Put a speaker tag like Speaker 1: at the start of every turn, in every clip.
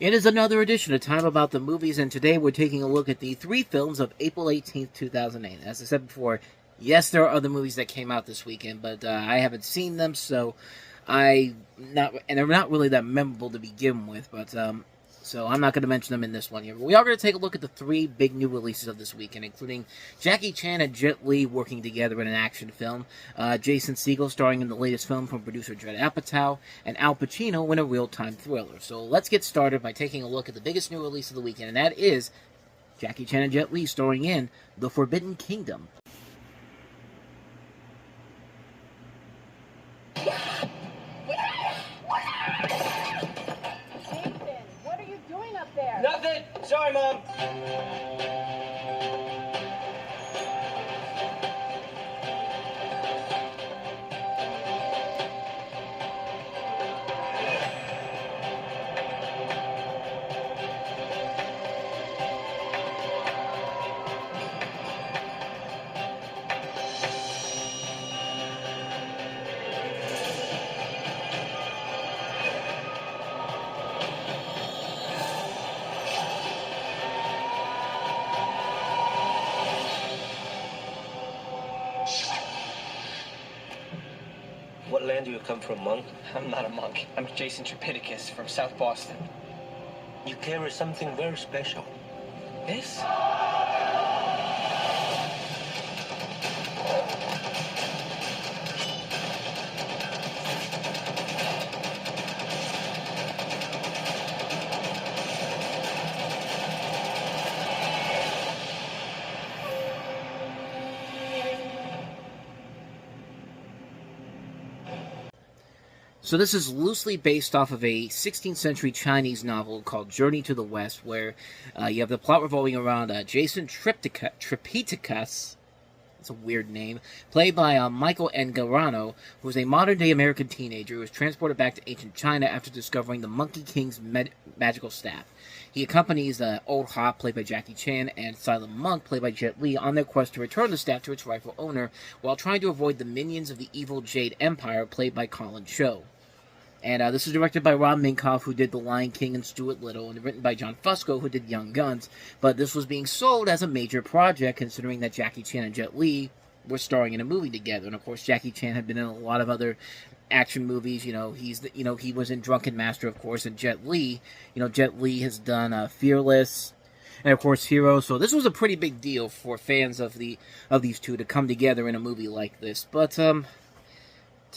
Speaker 1: It is another edition of Time About the Movies, and today we're taking a look at the 3 films of April 18th, 2008. As I said before, yes, there are other movies that came out this weekend, but I haven't seen them, so and they're not really that memorable to begin with, but so I'm not going to mention them in this one here. But we are going to take a look at the 3 big new releases of this weekend, including Jackie Chan and Jet Li working together in an action film, Jason Segel starring in the latest film from producer Judd Apatow, and Al Pacino in a real-time thriller. So let's get started by taking a look at the biggest new release of the weekend, and that is Jackie Chan and Jet Li starring in The Forbidden Kingdom.
Speaker 2: Nothing! Sorry, Mom. What land do you come from, monk?
Speaker 3: I'm not a monk. I'm Jason Tripidicus from South Boston.
Speaker 2: You carry something very special.
Speaker 3: This?
Speaker 1: So this is loosely based off of a 16th century Chinese novel called Journey to the West, where you have the plot revolving around Jason Tripithecus, that's a weird name, played by Michael Angarano, who is a modern-day American teenager who is transported back to ancient China after discovering the Monkey King's magical staff. He accompanies Old Hop, played by Jackie Chan, and Silent Monk, played by Jet Li, on their quest to return the staff to its rightful owner, while trying to avoid the minions of the evil Jade Empire, played by Colin Cho. And this is directed by Rob Minkoff, who did The Lion King and Stuart Little, and written by John Fusco, who did Young Guns. But this was being sold as a major project, considering that Jackie Chan and Jet Li were starring in a movie together. And of course, Jackie Chan had been in a lot of other action movies. You know, he was in Drunken Master, of course, and Jet Li. Jet Li has done Fearless, and of course Hero. So this was a pretty big deal for fans of these two to come together in a movie like this. But to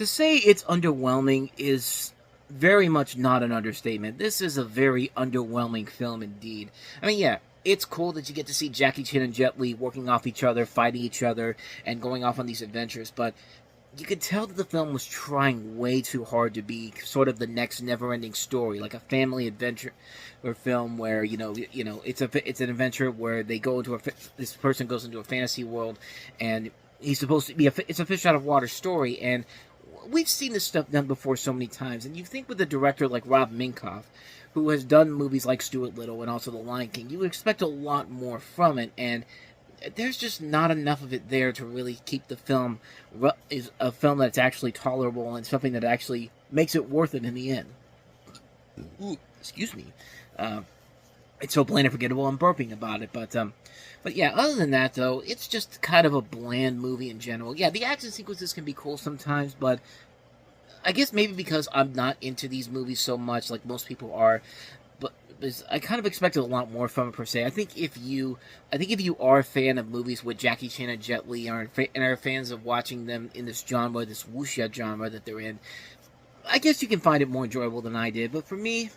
Speaker 1: say it's underwhelming is very much not an understatement. This is a very underwhelming film indeed. I mean, yeah, it's cool that you get to see Jackie Chan and Jet Li working off each other, fighting each other, and going off on these adventures, but you could tell that the film was trying way too hard to be sort of the next never-ending story, like a family adventure or film where, it's an adventure where they go into this person goes into a fantasy world, and he's supposed to be it's a fish out of water story, and we've seen this stuff done before so many times, and you think with a director like Rob Minkoff, who has done movies like Stuart Little and also The Lion King, you would expect a lot more from it, and there's just not enough of it there to really keep the film is a film that's actually tolerable and something that actually makes it worth it in the end. Ooh, excuse me. It's so plain and forgettable, I'm burping about it, but yeah, other than that, though, it's just kind of a bland movie in general. Yeah, the action sequences can be cool sometimes, but I guess maybe because I'm not into these movies so much, like most people are, but I kind of expected a lot more from it, per se. I think if you are a fan of movies with Jackie Chan and Jet Li, and are fans of watching them in this genre, this wuxia genre that they're in, I guess you can find it more enjoyable than I did, but for me,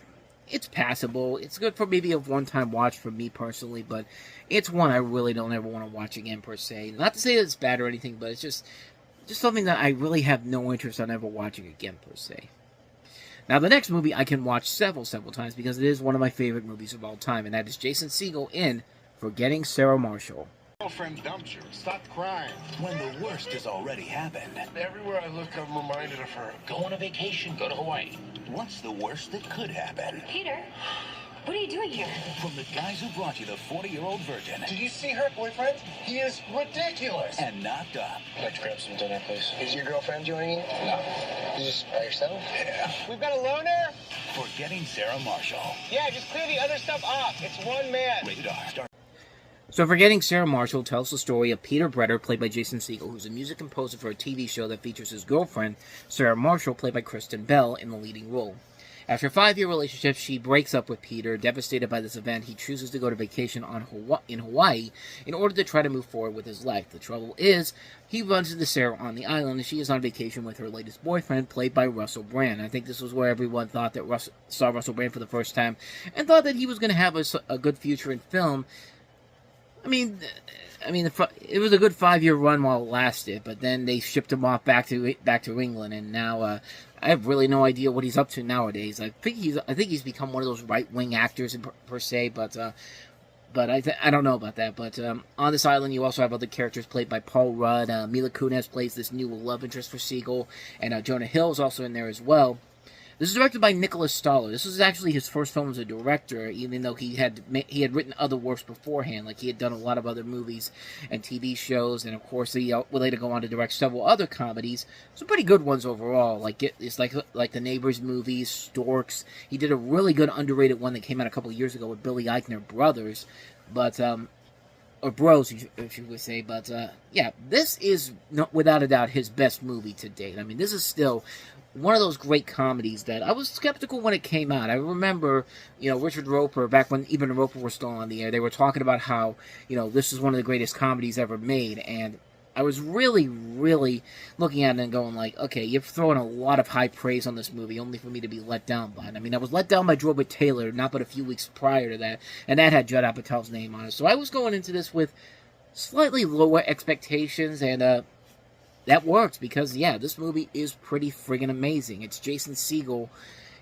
Speaker 1: it's passable. It's good for maybe a one-time watch for me personally, but it's one I really don't ever want to watch again, per se. Not to say that it's bad or anything, but it's just something that I really have no interest in ever watching again, per se. Now, the next movie I can watch several times because it is one of my favorite movies of all time, and that is Jason Segel in Forgetting Sarah Marshall.
Speaker 4: Girlfriend dumped you. Stop crying.
Speaker 5: When the worst has already happened.
Speaker 4: Everywhere I look, I'm reminded of her.
Speaker 5: Go on a vacation. Go to Hawaii. What's the worst that could happen?
Speaker 6: Peter, What are you doing here?
Speaker 5: From the guys who brought you the 40-year-old virgin
Speaker 4: Did you see her boyfriend? He is ridiculous.
Speaker 5: and knocked up.
Speaker 2: I'd like to grab some dinner, please.
Speaker 4: Is your girlfriend joining you?
Speaker 2: No. You just by yourself?
Speaker 4: Yeah.
Speaker 3: We've got a loner?
Speaker 5: Forgetting Sarah Marshall.
Speaker 3: Yeah, just clear the other stuff off. It's one man.
Speaker 5: Rated R. Star.
Speaker 1: So Forgetting Sarah Marshall tells the story of Peter Bretter, played by Jason Segel, who's a music composer for a TV show that features his girlfriend, Sarah Marshall, played by Kristen Bell, in the leading role. After a 5-year relationship, she breaks up with Peter. Devastated by this event, he chooses to go to vacation in Hawaii in order to try to move forward with his life. The trouble is, he runs into Sarah on the island, and she is on vacation with her latest boyfriend, played by Russell Brand. I think this was where everyone thought that saw Russell Brand for the first time, and thought that he was going to have a good future in film. I mean, it was a good 5-year run while it lasted, but then they shipped him off back to England, and now I have really no idea what he's up to nowadays. I think he's become one of those right-wing actors per se, but I don't know about that. But on this island, you also have other characters played by Paul Rudd. Mila Kunis plays this new love interest for Segel, and Jonah Hill is also in there as well. This is directed by Nicholas Stoller. This was actually his first film as a director, even though he had written other works beforehand. Like, he had done a lot of other movies and TV shows, and of course he would later go on to direct several other comedies. Some pretty good ones overall. It's like the Neighbors movies, Storks. He did a really good underrated one that came out a couple of years ago with Billy Eichner Brothers, or Bros, if you would say. But yeah, this is without a doubt his best movie to date. I mean, this is still one of those great comedies that I was skeptical when it came out. I remember, Richard Roper, back when even Roper was still on the air, they were talking about how, this is one of the greatest comedies ever made, and I was really, really looking at it and going like, okay, you're throwing a lot of high praise on this movie, only for me to be let down by it. I mean, I was let down by Drobert Taylor not but a few weeks prior to that, and that had Judd Apatow's name on it. So I was going into this with slightly lower expectations, and that works because, yeah, this movie is pretty friggin' amazing. It's Jason Segel,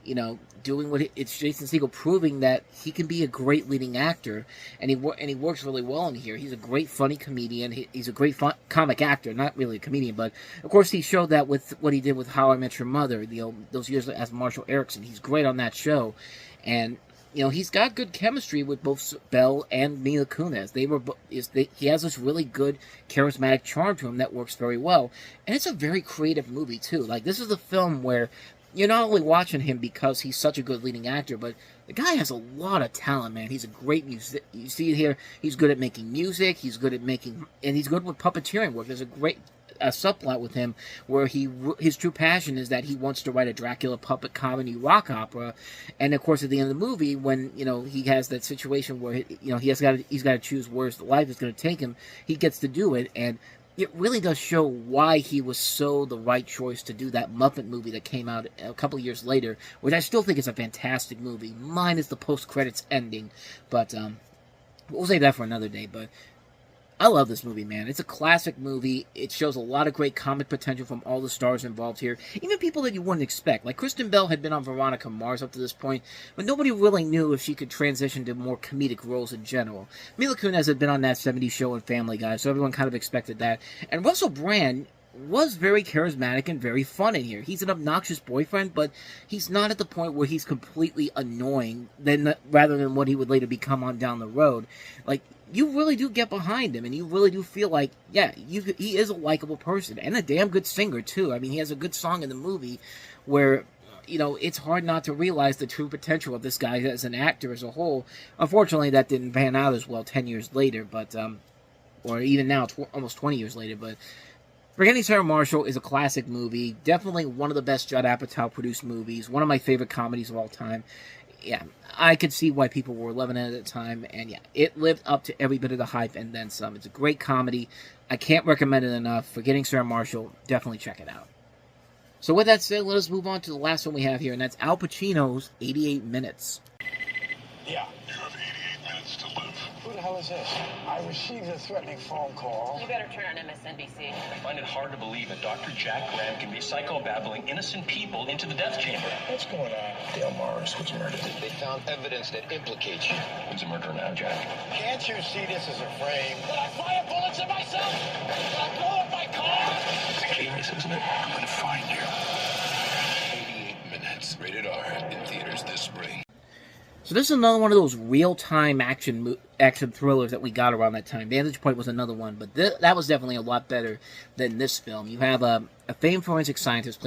Speaker 1: it's Jason Segel proving that he can be a great leading actor, and he works really well in here. He's a great funny comedian. He's a great comic actor, not really a comedian, but of course he showed that with what he did with How I Met Your Mother, those years as Marshall Erickson. He's great on that show, and he's got good chemistry with both Bell and Mila Kunis. He has this really good, charismatic charm to him that works very well. And it's a very creative movie, too. Like, this is a film where you're not only watching him because he's such a good leading actor, but the guy has a lot of talent, man. He's a great music. You see it here. He's good at making music. He's good and he's good with puppeteering work. There's a great subplot with him where his true passion is that he wants to write a Dracula puppet comedy rock opera, and of course at the end of the movie, when he has that situation where he's got to choose where life is going to take him, he gets to do it, and it really does show why he was so the right choice to do that Muppet movie that came out a couple of years later, which I still think is a fantastic movie, minus the post-credits ending, but we'll save that for another day. But I love this movie, man. It's a classic movie. It shows a lot of great comic potential from all the stars involved here. Even people that you wouldn't expect. Like, Kristen Bell had been on Veronica Mars up to this point, but nobody really knew if she could transition to more comedic roles in general. Mila Kunis had been on That 70s Show and Family Guy, so everyone kind of expected that. And Russell Brand was very charismatic and very fun in here. He's an obnoxious boyfriend, but he's not at the point where he's completely annoying rather than what he would later become on down the road. Like, you really do get behind him, and you really do feel like, yeah, he is a likable person, and a damn good singer, too. I mean, he has a good song in the movie where, it's hard not to realize the true potential of this guy as an actor as a whole. Unfortunately, that didn't pan out as well 10 years later, but, or even now, almost 20 years later, but Forgetting Sarah Marshall is a classic movie, definitely one of the best Judd Apatow-produced movies, one of my favorite comedies of all time. Yeah, I could see why people were loving it at the time, and yeah, it lived up to every bit of the hype and then some. It's a great comedy. I can't recommend it enough. Forgetting Sarah Marshall, definitely check it out. So with that said, let us move on to the last one we have here, and that's Al Pacino's 88 Minutes.
Speaker 4: Yeah. You have 88 minutes to live.
Speaker 2: Who the hell is this?
Speaker 4: I received a threatening phone call.
Speaker 6: You better turn on MSNBC.
Speaker 7: I find it hard to believe that Dr. Jack Graham can be psychobabbling innocent people into the death chamber.
Speaker 2: What's going on? Dale Morris was murdered.
Speaker 8: They found evidence that implicates you.
Speaker 7: Who's a murderer now, Jack?
Speaker 4: Can't you see this as a frame?
Speaker 8: Did I fire bullets at myself? Did I blow up my car?
Speaker 7: It's curious, isn't it?
Speaker 4: I'm gonna find you.
Speaker 8: 88 minutes. Rated R in theaters this spring.
Speaker 1: So this is another one of those real-time action thrillers that we got around that time. Vantage Point was another one, but that was definitely a lot better than this film. You have a famed forensic scientist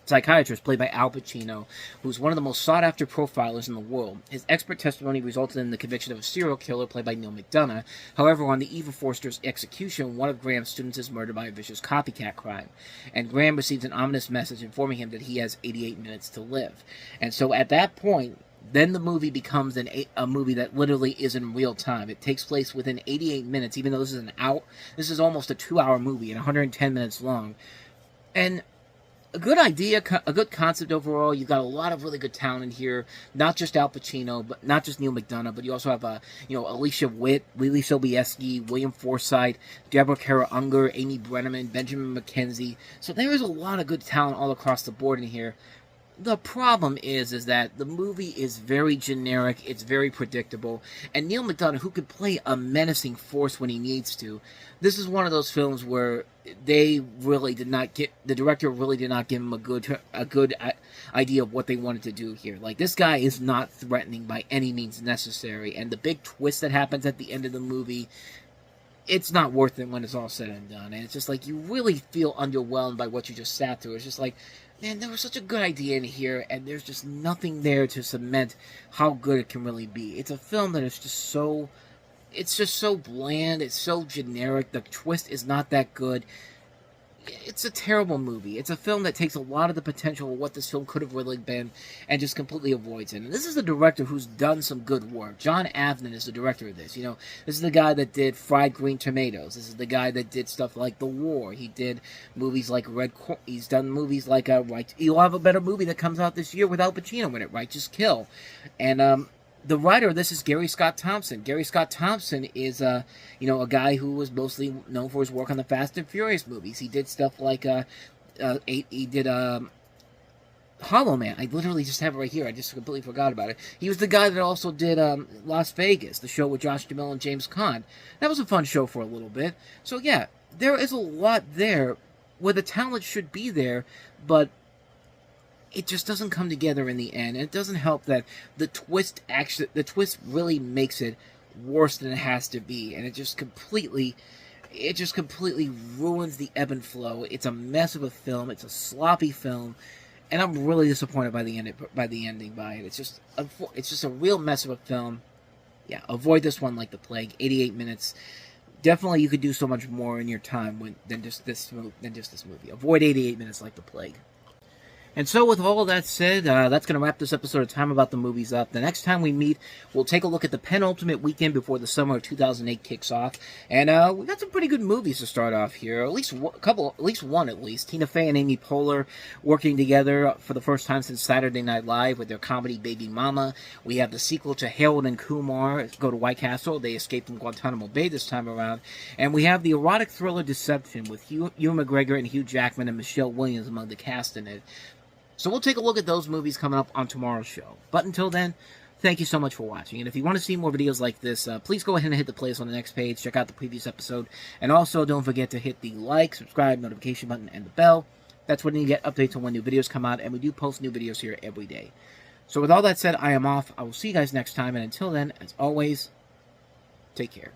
Speaker 1: psychiatrist played by Al Pacino, who's one of the most sought-after profilers in the world. His expert testimony resulted in the conviction of a serial killer played by Neil McDonough. However, on the eve of Forster's execution, one of Graham's students is murdered by a vicious copycat crime, and Graham receives an ominous message informing him that he has 88 minutes to live. And so at that point, then the movie becomes a movie that literally is in real time. It takes place within 88 minutes, even though this is almost a 2-hour movie and 110 minutes long. And a good idea, a good concept overall. You've got a lot of really good talent here. Not just Al Pacino, but not just Neil McDonough, but you also have Alicia Witt, Lily Sobieski, William Forsythe, Deborah Kara Unger, Amy Brenneman, Benjamin McKenzie. So there is a lot of good talent all across the board in here. The problem is that the movie is very generic, it's very predictable, and Neil McDonough, who could play a menacing force when he needs to, this is one of those films where the director really did not give him a good idea of what they wanted to do here. Like, this guy is not threatening by any means necessary, and the big twist that happens at the end of the movie, it's not worth it when it's all said and done, and it's just like, you really feel underwhelmed by what you just sat through. It's just like, man, there was such a good idea in here, and there's just nothing there to cement how good it can really be. It's a film that is just so... It's just so bland, it's so generic, the twist is not that good. It's a terrible movie. It's a film that takes a lot of the potential of what this film could have really been and just completely avoids it. And this is a director who's done some good work. John Avnon is the director of this. You know, this is the guy that did Fried Green Tomatoes. This is the guy that did stuff like The War. He did movies like He's done movies like You'll have a better movie that comes out this year with Al Pacino in it, Righteous Kill. And the writer of this is Gary Scott Thompson. Gary Scott Thompson is, a guy who was mostly known for his work on the Fast and Furious movies. He did stuff like, he did Hollow Man. I literally just have it right here. I just completely forgot about it. He was the guy that also did Las Vegas, the show with Josh Duhamel and James Caan. That was a fun show for a little bit. So yeah, there is a lot there where the talent should be there, but it just doesn't come together in the end. And it doesn't help that the twist really makes it worse than it has to be, and it just completely ruins the ebb and flow. It's a mess of a film. It's a sloppy film, and I'm really disappointed by the ending. It's just a real mess of a film. Yeah, avoid this one like the plague. 88 minutes. Definitely, you could do so much more in your time than just this movie. Avoid 88 minutes like the plague. And so with all of that said, that's going to wrap this episode of Time About the Movies up. The next time we meet, we'll take a look at the penultimate weekend before the summer of 2008 kicks off. And we got some pretty good movies to start off here. At least one. Tina Fey and Amy Poehler working together for the first time since Saturday Night Live with their comedy Baby Mama. We have the sequel to Harold and Kumar Go to White Castle. They escape from Guantanamo Bay this time around. And we have the erotic thriller Deception with Ewan McGregor and Hugh Jackman and Michelle Williams among the cast in it. So we'll take a look at those movies coming up on tomorrow's show. But until then, thank you so much for watching. And if you want to see more videos like this, please go ahead and hit the playlist on the next page. Check out the previous episode. And also, don't forget to hit the like, subscribe, notification button, and the bell. That's when you get updates on when new videos come out. And we do post new videos here every day. So with all that said, I am off. I will see you guys next time. And until then, as always, take care.